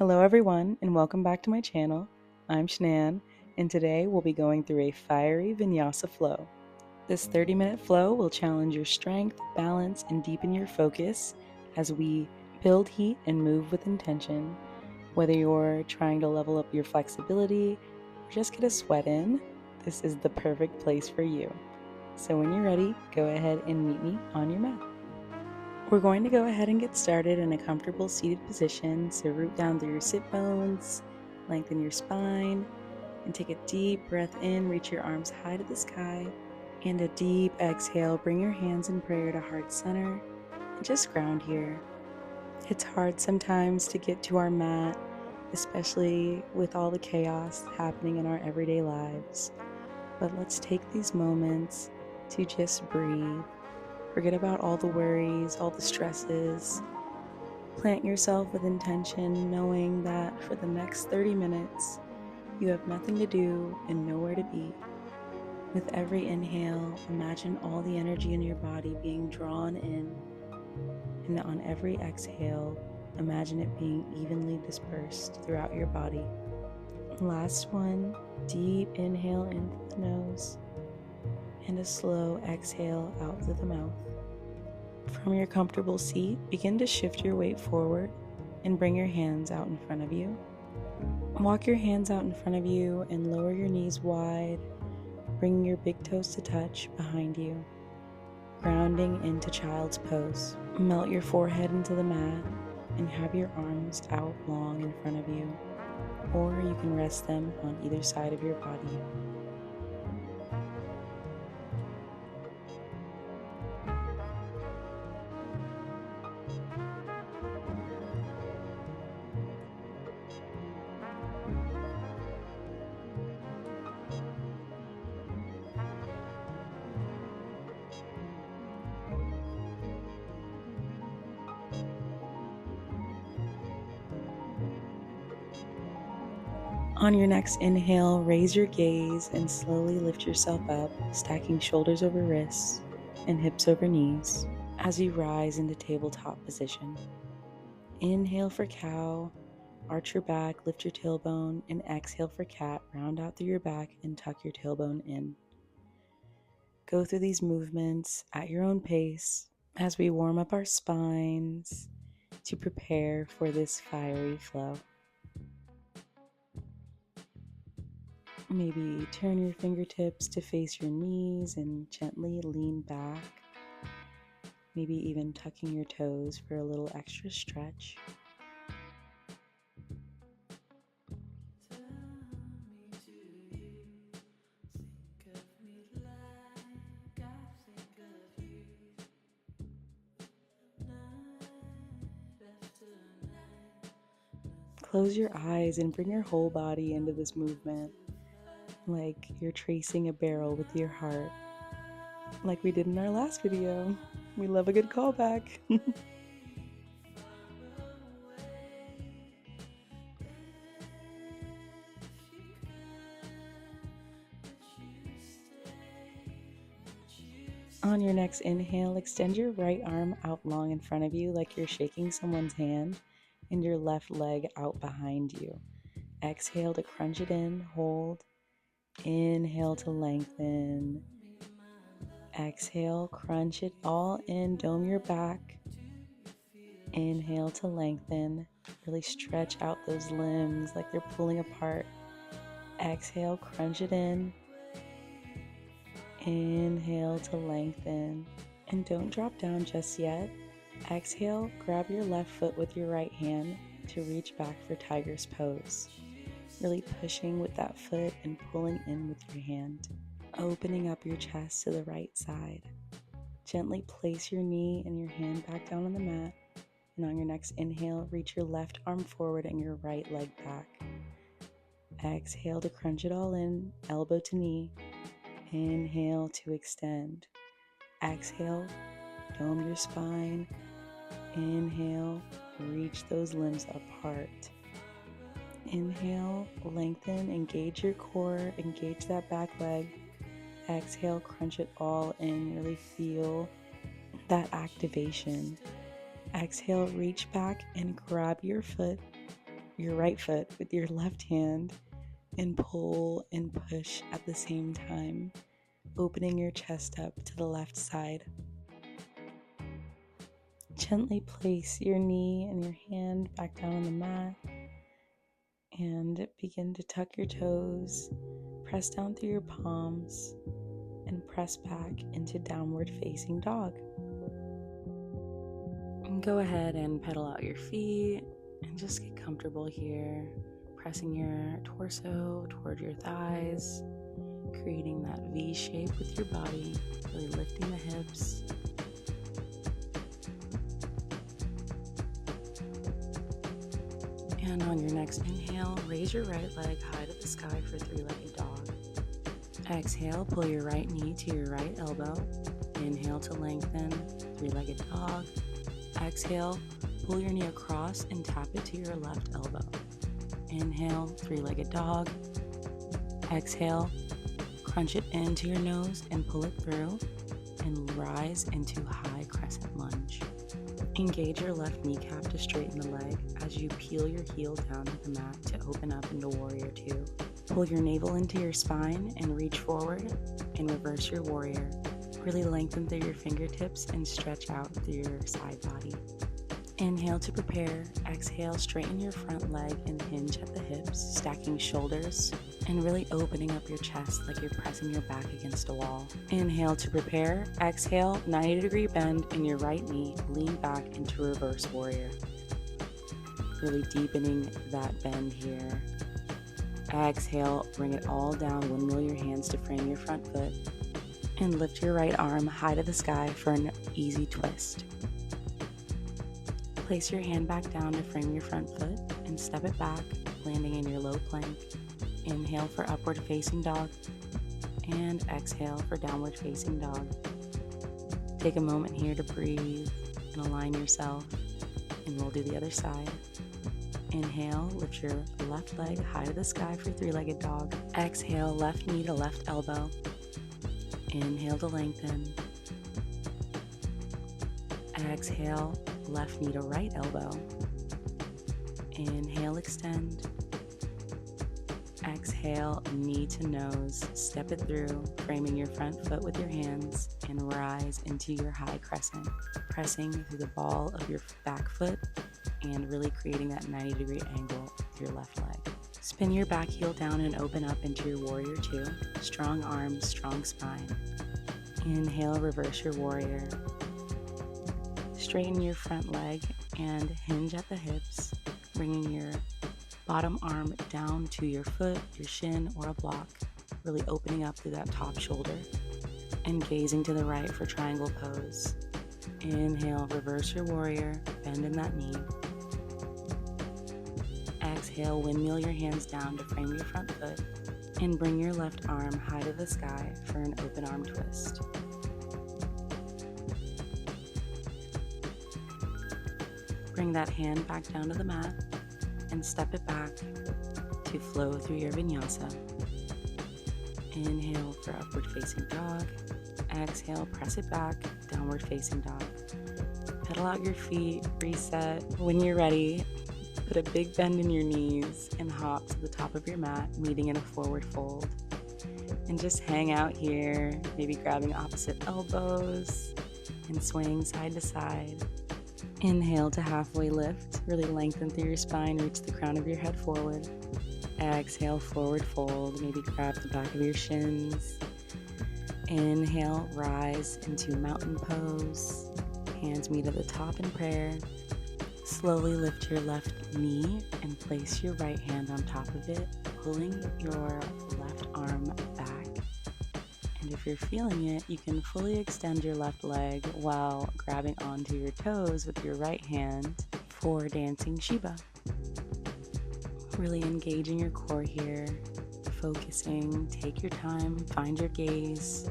Hello everyone and welcome back to my channel. I'm Shanann and today we'll be going through a fiery Vinyasa flow. This 30-minute flow will challenge your strength, balance, and deepen your focus as we build heat and move with intention. Whether you're trying to level up your flexibility or just get a sweat in, this is the perfect place for you. So when you're ready, go ahead and meet me on your mat. We're going to go ahead and get started in a comfortable seated position, so root down through your sit bones, lengthen your spine, and take a deep breath in, reach your arms high to the sky, and a deep exhale, bring your hands in prayer to heart center, and just ground here. It's hard sometimes to get to our mat, especially with all the chaos happening in our everyday lives, but let's take these moments to just breathe. Forget about all the worries, all the stresses. Plant yourself with intention, knowing that for the next 30 minutes, you have nothing to do and nowhere to be. With every inhale, imagine all the energy in your body being drawn in, and on every exhale, imagine it being evenly dispersed throughout your body. Last one, deep inhale into the nose, and a slow exhale out through the mouth. From your comfortable seat, begin to shift your weight forward and bring your hands out in front of you. Walk your hands out in front of you and lower your knees wide, bringing your big toes to touch behind you, grounding into child's pose. Melt your forehead into the mat and have your arms out long in front of you, or you can rest them on either side of your body. On your next inhale, raise your gaze and slowly lift yourself up, stacking shoulders over wrists and hips over knees as you rise into tabletop position. Inhale for cow, arch your back, lift your tailbone, and exhale for cat, round out through your back and tuck your tailbone in. Go through these movements at your own pace as we warm up our spines to prepare for this fiery flow. Maybe turn your fingertips to face your knees and gently lean back. Maybe even tucking your toes for a little extra stretch. Close your eyes and bring your whole body into this movement, like you're tracing a barrel with your heart, like we did in our last video. We love a good callback. On your next inhale, extend your right arm out long in front of you like you're shaking someone's hand, and your left leg out behind you. Exhale to crunch it in, hold. Inhale to lengthen. Exhale, crunch it all in, dome your back. Inhale to lengthen. Really stretch out those limbs like they're pulling apart. Exhale, crunch it in. Inhale to lengthen. And don't drop down just yet. Exhale, grab your left foot with your right hand to reach back for tiger's pose. Really pushing with that foot and pulling in with your hand. Opening up your chest to the right side. Gently place your knee and your hand back down on the mat. And on your next inhale, reach your left arm forward and your right leg back. Exhale to crunch it all in, elbow to knee. Inhale to extend. Exhale, dome your spine. Inhale, reach those limbs apart. Inhale, lengthen, engage your core, engage that back leg. Exhale, crunch it all in, really feel that activation. Exhale, reach back and grab your foot your right foot with your left hand and pull and push at the same time, opening your chest up to the left side. Gently place your knee and your hand back down on the mat and begin to tuck your toes, press down through your palms, and press back into downward facing dog. And go ahead and pedal out your feet and just get comfortable here, pressing your torso toward your thighs, creating that V shape with your body, really lifting the hips. And on your next inhale, raise your right leg high to the sky for three-legged dog. Exhale, pull your right knee to your right elbow. Inhale to lengthen, three-legged dog. Exhale, pull your knee across and tap it to your left elbow. Inhale, three-legged dog. Exhale, crunch it into your nose and pull it through, and rise into high crescent lunge. Engage your left kneecap to straighten the leg as you peel your heel down to the mat to open up into warrior two. Pull your navel into your spine and reach forward and reverse your warrior. Really lengthen through your fingertips and stretch out through your side body. Inhale to prepare. Exhale, straighten your front leg and hinge at the hips, stacking shoulders and really opening up your chest like you're pressing your back against a wall. Inhale to prepare. Exhale, 90-degree bend in your right knee, lean back into reverse warrior. Really deepening that bend here. Exhale, bring it all down, windmill your hands to frame your front foot, and lift your right arm high to the sky for an easy twist. Place your hand back down to frame your front foot and step it back, landing in your low plank. Inhale for upward facing dog and exhale for downward facing dog. Take a moment here to breathe and align yourself, and we'll do the other side. Inhale, lift your left leg high to the sky for three-legged dog. Exhale, left knee to left elbow. Inhale to lengthen. Exhale, left knee to right elbow. Inhale, extend. Exhale, knee to nose. Step it through, framing your front foot with your hands, and rise into your high crescent, pressing through the ball of your back foot and really creating that 90-degree angle with your left leg. Spin your back heel down and open up into your warrior two. Strong arms, strong spine. Inhale, reverse your warrior. Straighten your front leg and hinge at the hips, bringing your bottom arm down to your foot, your shin, or a block, really opening up through that top shoulder, and gazing to the right for triangle pose. Inhale, reverse your warrior, bend in that knee. Exhale, windmill your hands down to frame your front foot, and bring your left arm high to the sky for an open arm twist. Bring that hand back down to the mat and step it back to flow through your vinyasa. Inhale for upward facing dog. Exhale, press it back, downward facing dog. Pedal out your feet, reset. When you're ready, put a big bend in your knees and hop to the top of your mat, meeting in a forward fold. And just hang out here, maybe grabbing opposite elbows and swaying side to side. Inhale to halfway lift, really lengthen through your spine, reach the crown of your head forward. Exhale, forward fold, maybe grab the back of your shins. Inhale, rise into mountain pose. Hands meet at the top in prayer. Slowly lift your left knee and place your right hand on top of it, pulling your left arm back. And if you're feeling it, you can fully extend your left leg while grabbing onto your toes with your right hand for dancing Shiva. Really engaging your core here, focusing, take your time, find your gaze,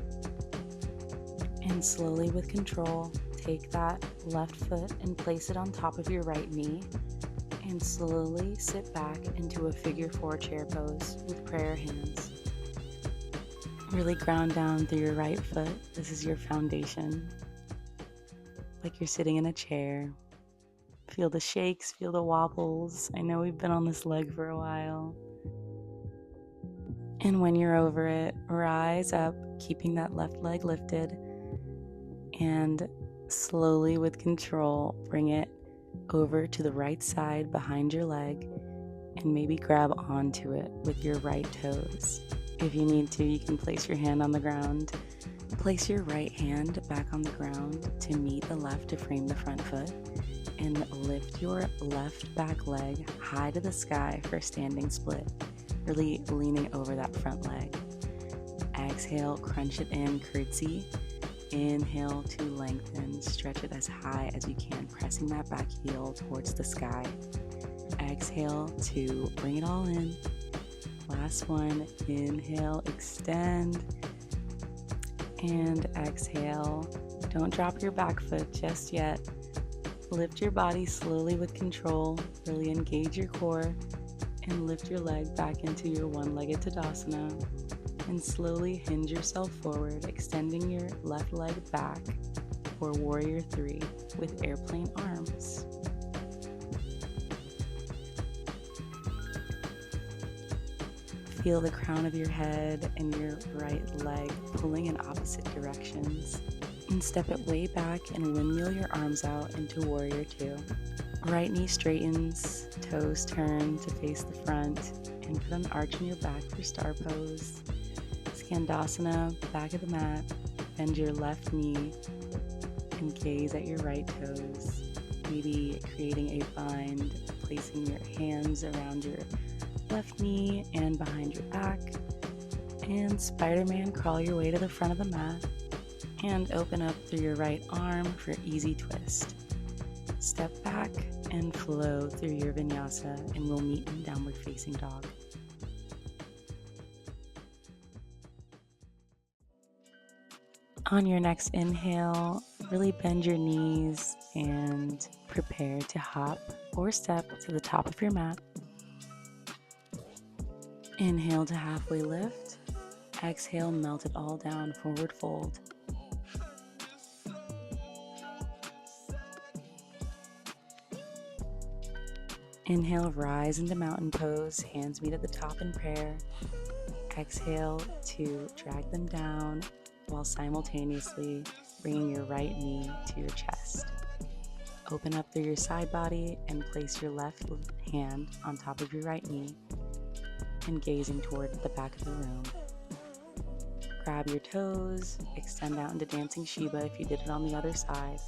and slowly with control, take that left foot and place it on top of your right knee, and slowly sit back into a figure four chair pose with prayer hands. Really ground down through your right foot. This is your foundation. Like you're sitting in a chair. Feel the shakes, feel the wobbles. I know we've been on this leg for a while. And when you're over it, rise up, keeping that left leg lifted, and slowly with control, bring it over to the right side behind your leg and maybe grab onto it with your right toes. If you need to, you can place your hand on the ground. Place your right hand back on the ground to meet the left to frame the front foot, and lift your left back leg high to the sky for a standing split, really leaning over that front leg. Exhale, crunch it in, curtsy. Inhale to lengthen, stretch it as high as you can, pressing that back heel towards the sky. Exhale to bring it all in. Last one, inhale, extend, and exhale. Don't drop your back foot just yet. Lift your body slowly with control, really engage your core, and lift your leg back into your one-legged Tadasana. And slowly hinge yourself forward, extending your left leg back for Warrior 3 with airplane arms. Feel the crown of your head and your right leg pulling in opposite directions. And step it way back and windmill your arms out into Warrior 2. Right knee straightens, toes turn to face the front, and put an arch in your back for star pose. Skandasana, back of the mat, bend your left knee and gaze at your right toes. Maybe creating a bind, placing your hands around your left knee and behind your back. And Spider-Man, crawl your way to the front of the mat and open up through your right arm for easy twist. Step back and flow through your vinyasa, and we'll meet in downward facing dog. On your next inhale, really bend your knees and prepare to hop or step to the top of your mat. Inhale to halfway lift. Exhale, melt it all down, forward fold. Inhale, rise into mountain pose, hands meet at the top in prayer. Exhale to drag them down while simultaneously bringing your right knee to your chest. Open up through your side body and place your left hand on top of your right knee and gazing toward the back of the room. Grab your toes, extend out into Dancing Shiva if you did it on the other side.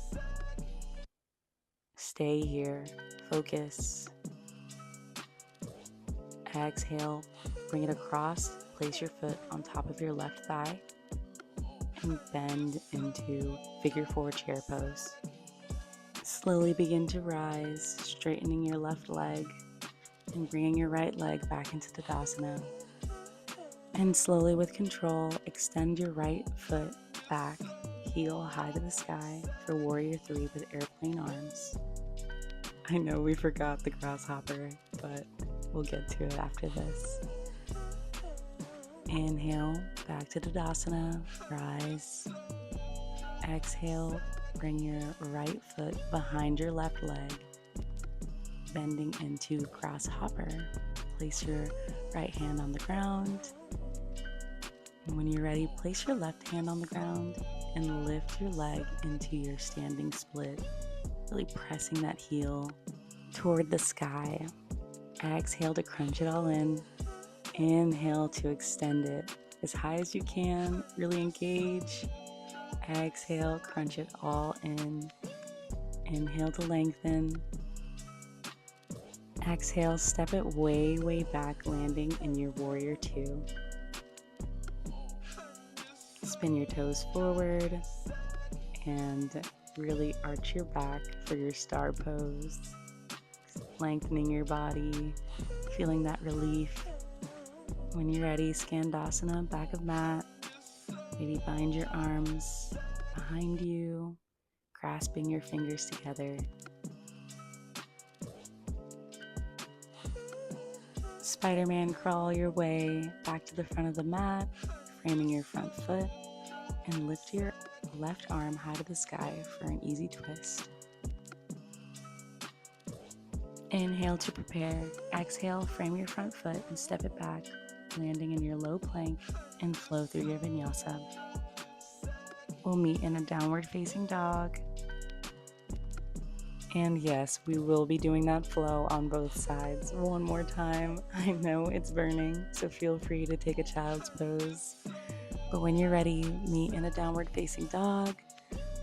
Stay here, focus. Exhale, bring it across, place your foot on top of your left thigh, and bend into figure 4 chair pose. Slowly begin to rise, straightening your left leg and bringing your right leg back into Tadasana. And slowly with control, extend your right foot back, heel high to the sky for Warrior 3 with airplane arms. I know we forgot the grasshopper, but we'll get to it after this. Inhale, back to Tadasana, rise. Exhale, bring your right foot behind your left leg, bending into grasshopper. Place your right hand on the ground. And when you're ready, place your left hand on the ground and lift your leg into your standing split, really pressing that heel toward the sky. Exhale to crunch it all in. Inhale to extend it as high as you can, really engage. Exhale, crunch it all in. Inhale to lengthen. Exhale, step it way, way back, landing in your Warrior 2. Spin your toes forward and really arch your back for your star pose. Lengthening your body, feeling that relief. When you're ready, Skandasana, back of mat. Maybe bind your arms behind you, grasping your fingers together. Spider-Man, crawl your way back to the front of the mat, framing your front foot, and lift your left arm high to the sky for an easy twist. Inhale to prepare. Exhale, frame your front foot and step it back, landing in your low plank and flow through your vinyasa. We'll meet in a downward facing dog. And yes, we will be doing that flow on both sides one more time. I know it's burning, so feel free to take a child's pose. But when you're ready, meet in a downward facing dog,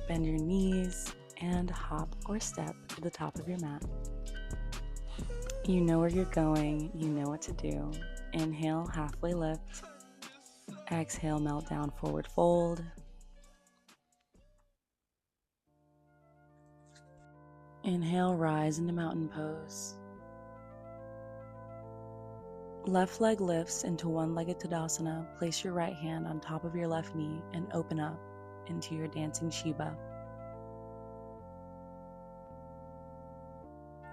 bend your knees, and hop or step to the top of your mat. You know where you're going, you know what to do. Inhale, halfway lift. Exhale, melt down, forward fold. Inhale, rise into mountain pose. Left leg lifts into one-legged Tadasana. Place your right hand on top of your left knee and open up into your dancing Shiva.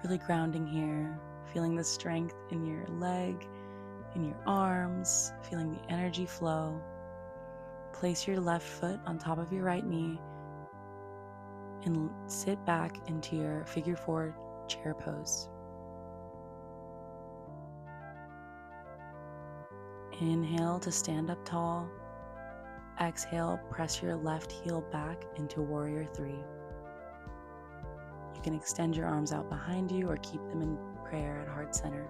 Really grounding here, feeling the strength in your leg, in your arms, feeling the energy flow. Place your left foot on top of your right knee and sit back into your figure 4 chair pose. Inhale to stand up tall. Exhale, press your left heel back into warrior 3. You can extend your arms out behind you or keep them in prayer at heart center.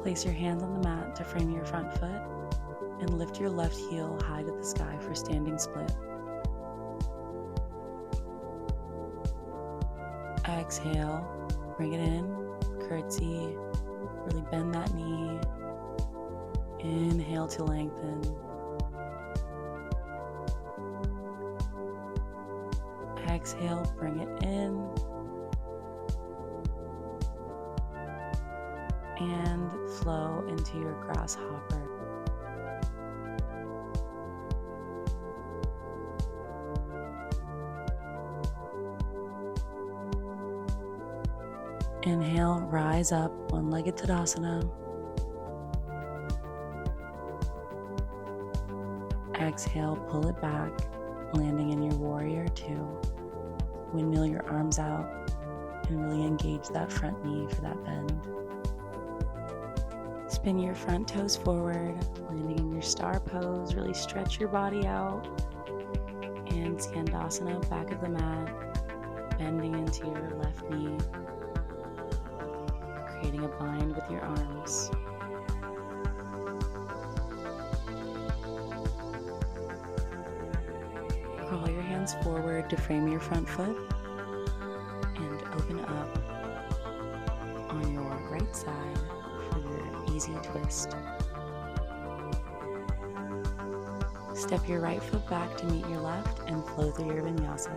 Place your hands on the mat to frame your front foot and lift your left heel high to the sky for standing split. Exhale, bring it in, curtsy, really bend that knee. Inhale to lengthen. Exhale, bring it in. And flow into your grasshopper. Inhale, rise up, one-legged Tadasana. Exhale, pull it back, landing in your warrior 2. Windmill your arms out and really engage that front knee for that bend. Spin your front toes forward, landing in your star pose. Really stretch your body out. And Skandasana, back of the mat, bending into your left knee, creating a bind with your arms. Crawl your hands forward to frame your front foot and open up on your right side for your easy twist. Step your right foot back to meet your left and flow through your vinyasa.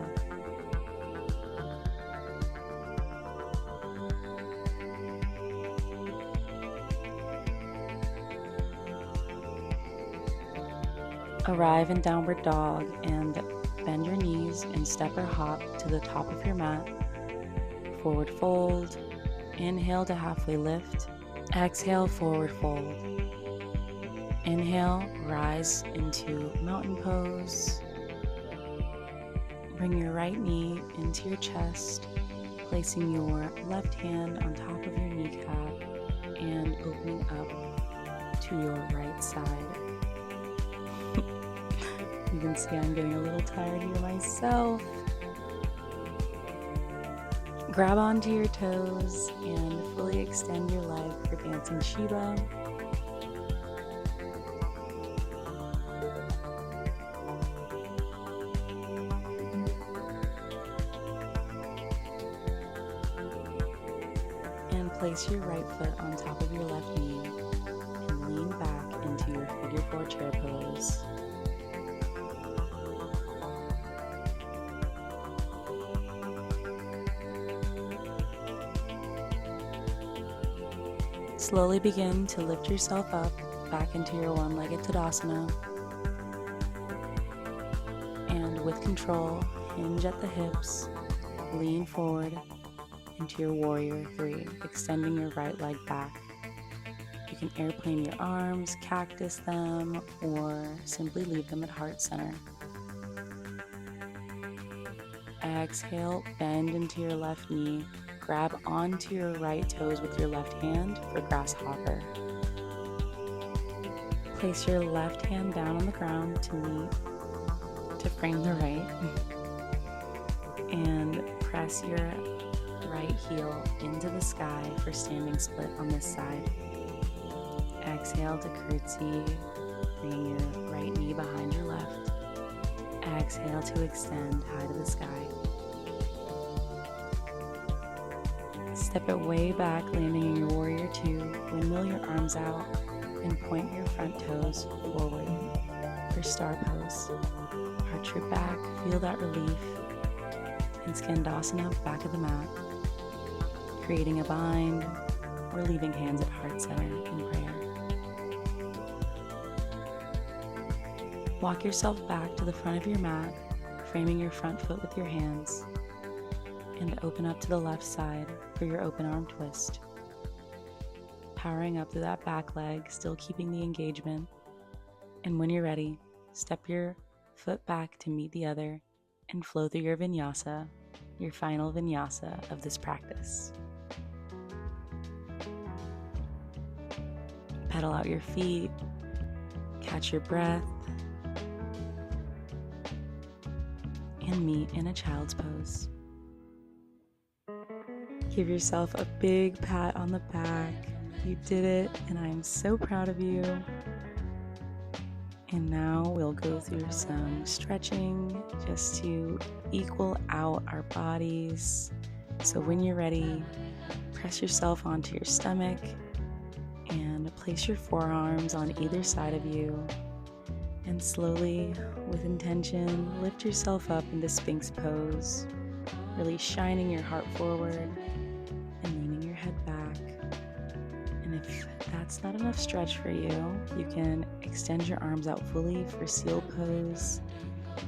Arrive in downward dog and bend your knees and step or hop to the top of your mat. Forward fold. Inhale to halfway lift. Exhale, forward fold. Inhale, rise into mountain pose. Bring your right knee into your chest, placing your left hand on top of your kneecap and opening up to your right side. You can see I'm getting a little tired here myself. Grab onto your toes and fully extend your leg for dancing Shiva. And place your right foot on top of your left knee and lean back into your figure 4 chair pose. Slowly begin to lift yourself up back into your one-legged Tadasana. And with control, hinge at the hips, lean forward into your warrior 3, extending your right leg back. You can airplane your arms, cactus them, or simply leave them at heart center. Exhale, bend into your left knee. Grab onto your right toes with your left hand for grasshopper. Place your left hand down on the ground to frame the right. And press your right heel into the sky for standing split on this side. Exhale to curtsy, bringing your right knee behind your left. Exhale to extend high to the sky. Step it way back, landing in your warrior two. Windmill your arms out and point your front toes forward for star pose. Arch your back, feel that relief. And Skandasana back of the mat, creating a bind or leaving hands at heart center in prayer. Walk yourself back to the front of your mat, framing your front foot with your hands, and open up to the left side for your open arm twist. Powering up through that back leg, still keeping the engagement. And when you're ready, step your foot back to meet the other and flow through your vinyasa, your final vinyasa of this practice. Pedal out your feet, catch your breath, and meet in a child's pose. Give yourself a big pat on the back. You did it, and I'm so proud of you. And now we'll go through some stretching just to equal out our bodies. So when you're ready, press yourself onto your stomach and place your forearms on either side of you. And slowly, with intention, lift yourself up into Sphinx pose, really shining your heart forward and leaning your head back. And if that's not enough stretch for you, you can extend your arms out fully for seal pose.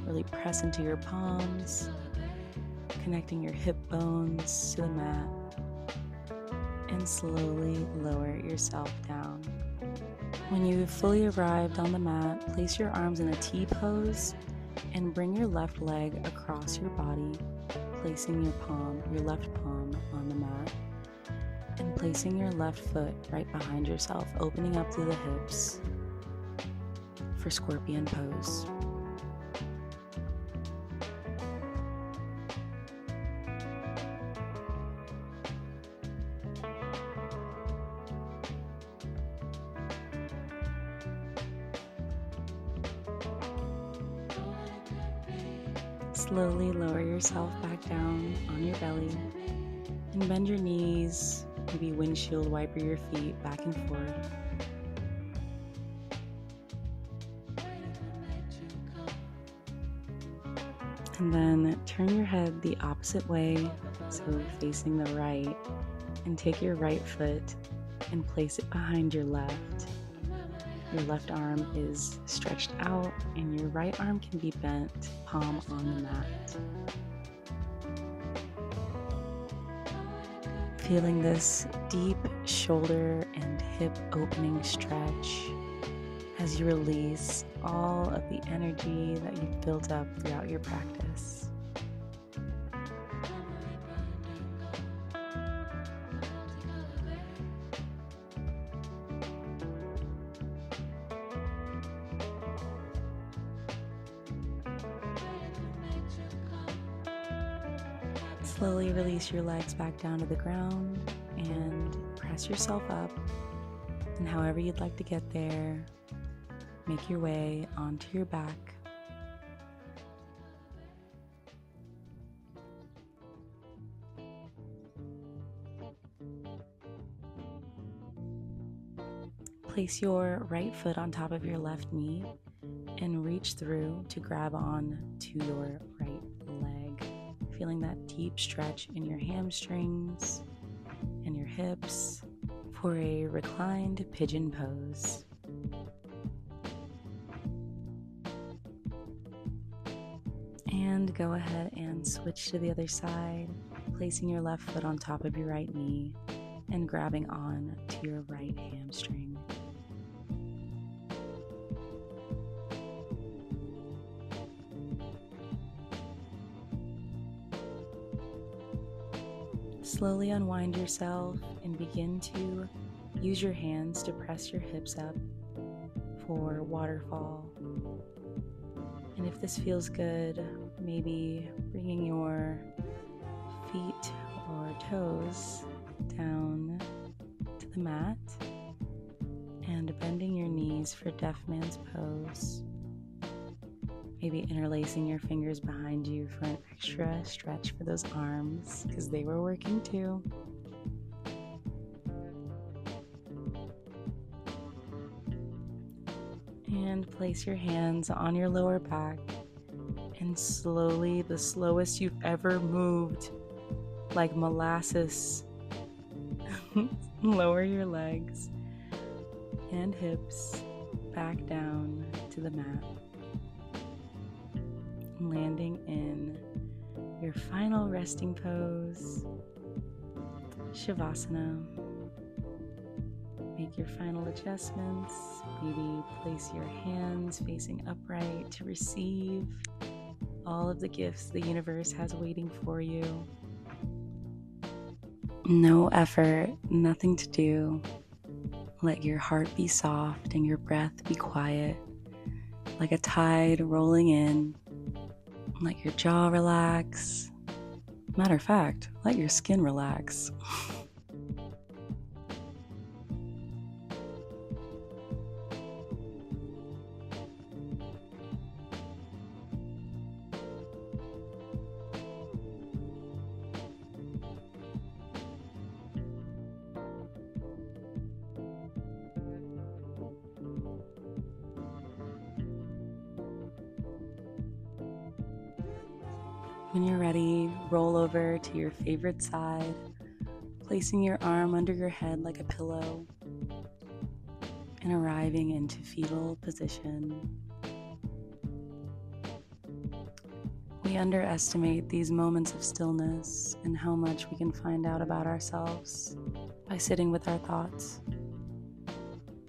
Really press into your palms, connecting your hip bones to the mat, and slowly lower yourself down. When you've fully arrived on the mat, place your arms in a T pose and bring your left leg across your body, placing your left palm on the mat, and placing your left foot right behind yourself, opening up through the hips for scorpion pose. Slowly lower yourself back down on your belly and bend your knees, maybe windshield wiper your feet back and forth. And then turn your head the opposite way, so facing the right, and take your right foot and place it behind your left. Your left arm is stretched out and your right arm can be bent, palm on the mat. Feeling this deep shoulder and hip opening stretch as you release all of the energy that you've built up throughout your practice. Slowly release your legs back down to the ground and press yourself up. And however you'd like to get there, make your way onto your back. Place your right foot on top of your left knee and reach through to grab on to your right leg. Feeling that deep stretch in your hamstrings and your hips for a reclined pigeon pose. And go ahead and switch to the other side, placing your left foot on top of your right knee and grabbing on to your right hamstring. Slowly unwind yourself and begin to use your hands to press your hips up for waterfall. And if this feels good, maybe bringing your feet or toes down to the mat and bending your knees for deaf man's pose. Maybe interlacing your fingers behind you for an extra stretch for those arms, because they were working too. And place your hands on your lower back and slowly, the slowest you've ever moved, like molasses, lower your legs and hips back down to the mat, landing in your final resting pose, Shavasana. Make your final adjustments. Maybe place your hands facing upright to receive all of the gifts the universe has waiting for you. No effort, nothing to do. Let your heart be soft and your breath be quiet, like a tide rolling in. Let your jaw relax. Matter of fact, let your skin relax. When you're ready, roll over to your favorite side, placing your arm under your head like a pillow and arriving into fetal position. We underestimate these moments of stillness and how much we can find out about ourselves by sitting with our thoughts.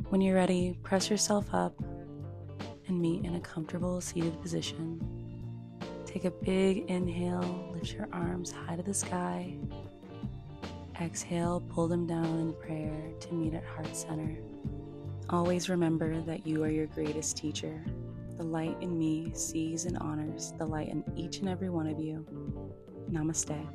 When you're ready, press yourself up and meet in a comfortable seated position. Take a big inhale, lift your arms high to the sky. Exhale, pull them down in prayer to meet at heart center. Always remember that you are your greatest teacher. The light in me sees and honors the light in each and every one of you. Namaste.